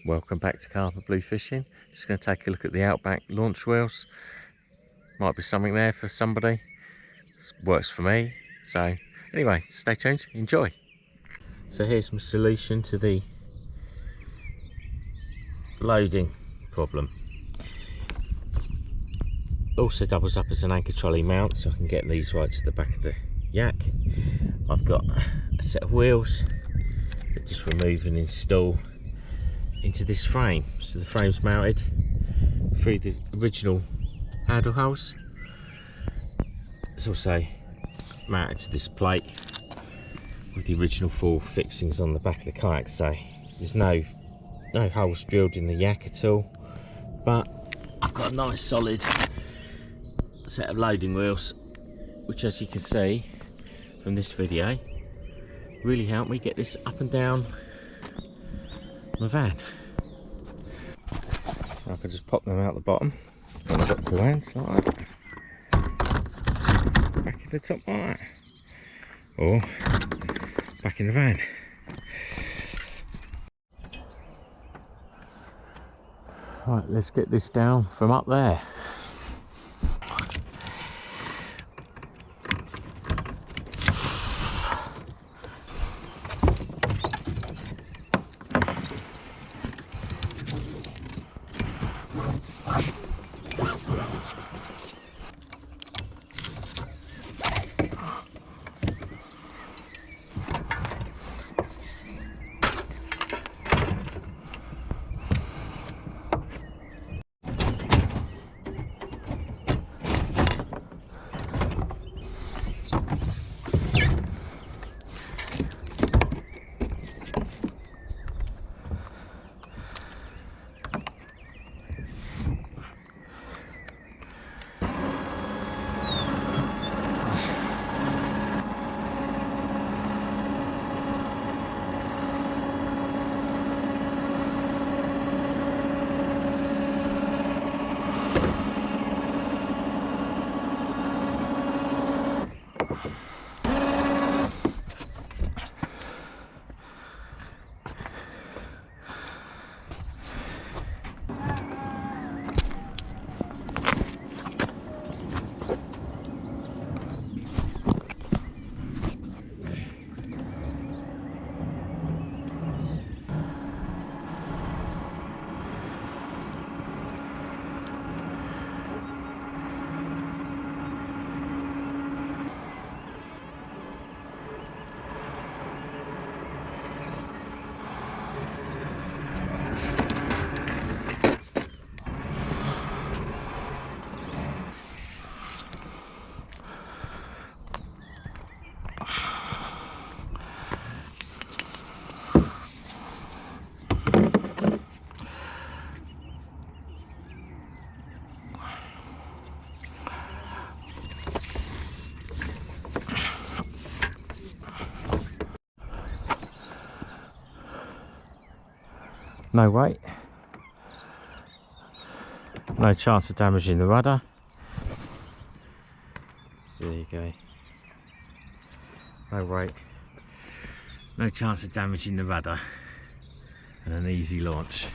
Welcome back to Carpet Blue Fishing. Just going to take a look at the Outback launch wheels. Might be something there for somebody. Works for me. So anyway, stay tuned, enjoy. So here's my solution to the loading problem. Also doubles up as an anchor trolley mount, so I can get these right to the back of the yak. I've got a set of wheels that just remove and install into this frame. So the frame's mounted through the original handle holes. It's also mounted to this plate with the original full fixings on the back of the kayak, so there's no holes drilled in the yak at all. But I've got a nice solid set of loading wheels, which, as you can see from this video, really help me get this up and down my van. So I can just pop them out the bottom when I've got two hands like that, back in the top like that, or back in the van. Right, let's get this down from up there. No weight, no chance of damaging the rudder. So there you go. No weight, no chance of damaging the rudder, and an easy launch.